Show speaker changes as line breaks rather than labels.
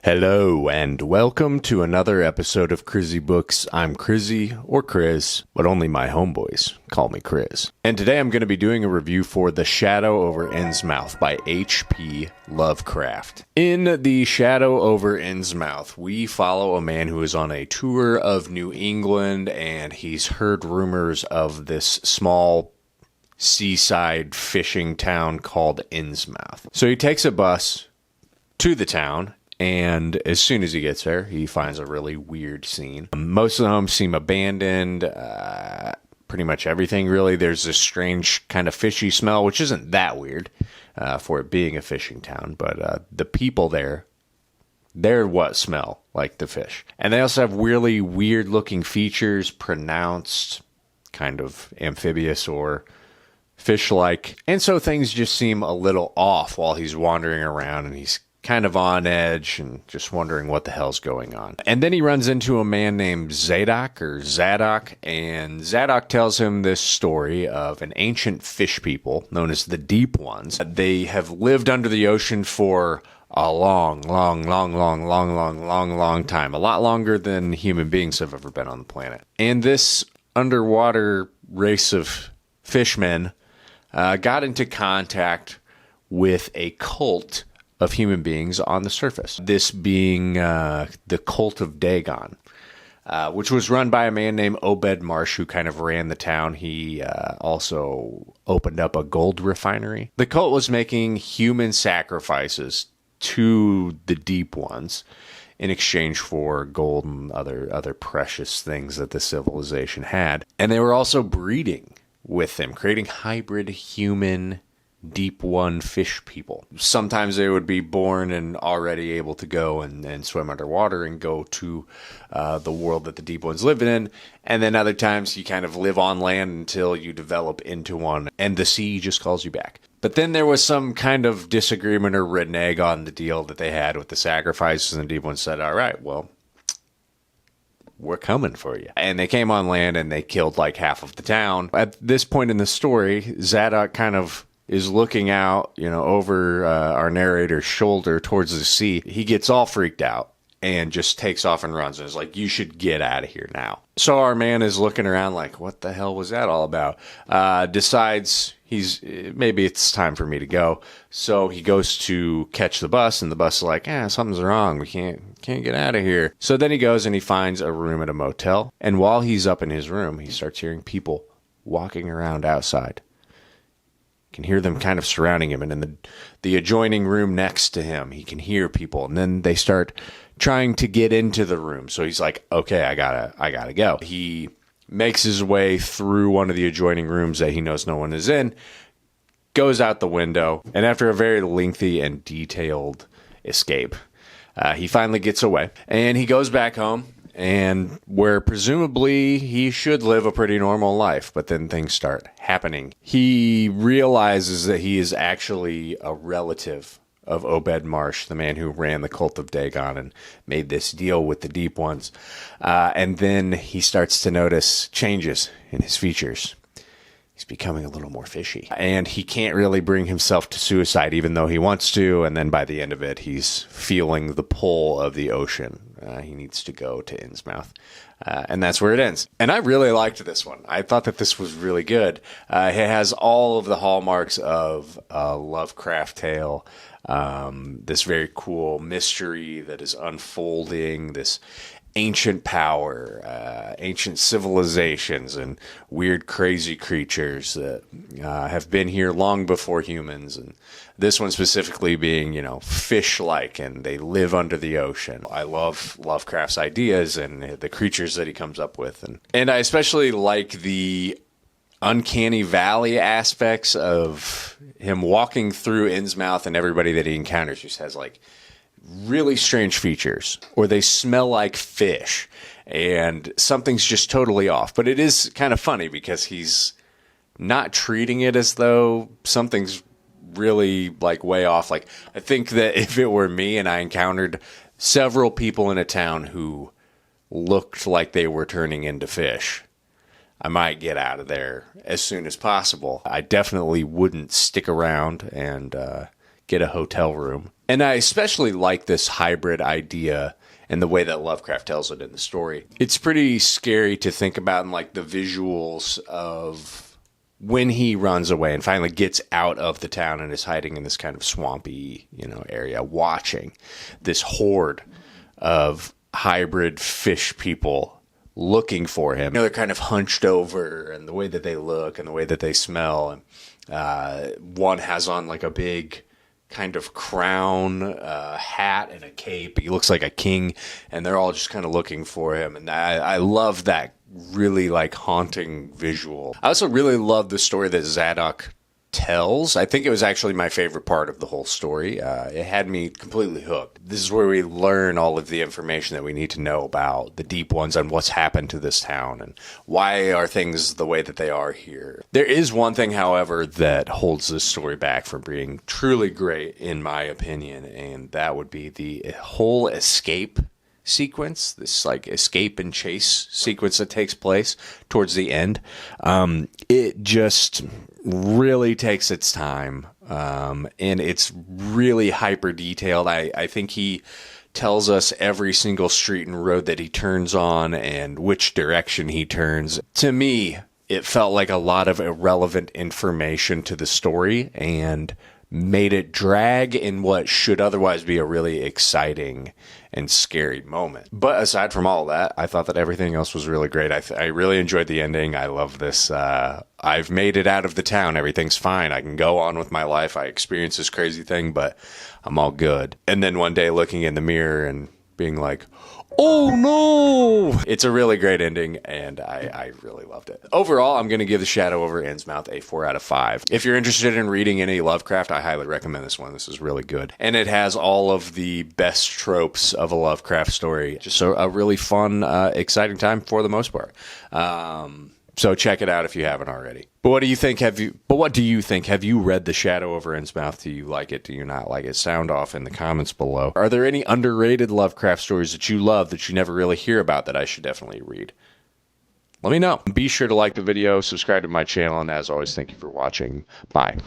Hello and welcome to another episode of Crizzy Books. I'm Crizzy, or Chris, but only my homeboys call me Chris. And today I'm going to be doing a review for The Shadow Over Innsmouth by HP Lovecraft. In The Shadow Over Innsmouth, we follow a man who is on a tour of New England, and he's heard rumors of this small seaside fishing town called Innsmouth. So he takes a bus to the town, and as soon as he gets there, he finds a really weird scene. Most of the homes seem abandoned, pretty much everything really. There's this strange kind of fishy smell, which isn't that weird for it being a fishing town, but the people there, they're what smell like the fish. And they also have really weird looking features, pronounced, kind of amphibious or fish-like. And so things just seem a little off while he's wandering around, and he's kind of on edge and just wondering what the hell's going on. And then he runs into a man named Zadok, and Zadok tells him this story of an ancient fish people known as the Deep Ones. They have lived under the ocean for a long time. A lot longer than human beings have ever been on the planet. And this underwater race of fishmen got into contact with a cult of human beings on the surface. This being the cult of Dagon, which was run by a man named Obed Marsh, who kind of ran the town. He also opened up a gold refinery. The cult was making human sacrifices to the Deep Ones in exchange for gold and other precious things that the civilization had. And they were also breeding with them, creating hybrid human Deep One fish people. Sometimes they would be born and already able to go and swim underwater and go to the world that the Deep Ones live in. And then other times you kind of live on land until you develop into one and the sea just calls you back. But then there was some kind of disagreement or renege on the deal that they had with the sacrifices, and the Deep Ones said, all right, well, we're coming for you. And they came on land and they killed like half of the town. At this point in the story, Zadok kind of is looking out, over our narrator's shoulder towards the sea. He gets all freaked out and just takes off and runs and is like, you should get out of here now. So our man is looking around like, what the hell was that all about? Decides maybe it's time for me to go. So he goes to catch the bus, and the bus is like, something's wrong. We can't get out of here. So then he goes and he finds a room at a motel. And while he's up in his room, he starts hearing people walking around outside. Can hear them kind of surrounding him, and in the adjoining room next to him, he can hear people, and then they start trying to get into the room. So he's like, okay, I gotta go. He makes his way through one of the adjoining rooms that he knows no one is in, goes out the window, and after a very lengthy and detailed escape, he finally gets away, and he goes back home, and where presumably he should live a pretty normal life, but then things start happening. He realizes that he is actually a relative of Obed Marsh, the man who ran the cult of Dagon and made this deal with the Deep Ones. And then he starts to notice changes in his features. He's becoming a little more fishy. And he can't really bring himself to suicide, even though he wants to. And then by the end of it, he's feeling the pull of the ocean. He needs to go to Innsmouth. And that's where it ends. And I really liked this one. I thought that this was really good. It has all of the hallmarks of a Lovecraft tale. This very cool mystery that is unfolding, this ancient power, ancient civilizations, and weird, crazy creatures that have been here long before humans. And this one specifically being, fish-like, and they live under the ocean. I love Lovecraft's ideas and the creatures that he comes up with. And I especially like the uncanny valley aspects of him walking through Innsmouth, and everybody that he encounters just has like really strange features, or they smell like fish, and something's just totally off. But it is kind of funny because he's not treating it as though something's really like way off. Like, I think that if it were me and I encountered several people in a town who looked like they were turning into fish, I might get out of there as soon as possible. I definitely wouldn't stick around and get a hotel room. And I especially like this hybrid idea and the way that Lovecraft tells it in the story. It's pretty scary to think about in like the visuals of when he runs away and finally gets out of the town and is hiding in this kind of swampy, area, watching this horde of hybrid fish people looking for him. They're kind of hunched over, and the way that they look and the way that they smell. And one has on like a big kind of crown, hat, and a cape. He looks like a king, and they're all just kind of looking for him. And I love that really like haunting visual. I also really love the story that Zadok tells. I think it was actually my favorite part of the whole story. It had me completely hooked. This is where we learn all of the information that we need to know about the Deep Ones and what's happened to this town and why are things the way that they are here. There is one thing, however, that holds this story back from being truly great, in my opinion, and that would be the whole escape sequence, this like escape and chase sequence that takes place towards the end. It just really takes its time, and it's really hyper detailed. I think he tells us every single street and road that he turns on and which direction he turns. To me, it felt like a lot of irrelevant information to the story and made it drag in what should otherwise be a really exciting and scary moment. But aside from all that, I thought that everything else was really great. I really enjoyed the ending. I love this. I've made it out of the town. Everything's fine. I can go on with my life. I experienced this crazy thing, but I'm all good. And then one day looking in the mirror and being like, oh no! It's a really great ending, and I really loved it. Overall, I'm going to give The Shadow Over Innsmouth a 4 out of 5. If you're interested in reading any Lovecraft, I highly recommend this one. This is really good. And it has all of the best tropes of a Lovecraft story. Just a really fun, exciting time for the most part. So check it out if you haven't already. But what do you think? Have you read The Shadow Over Innsmouth? Do you like it? Do you not like it? Sound off in the comments below. Are there any underrated Lovecraft stories that you love that you never really hear about that I should definitely read? Let me know. Be sure to like the video, subscribe to my channel, and as always, thank you for watching. Bye.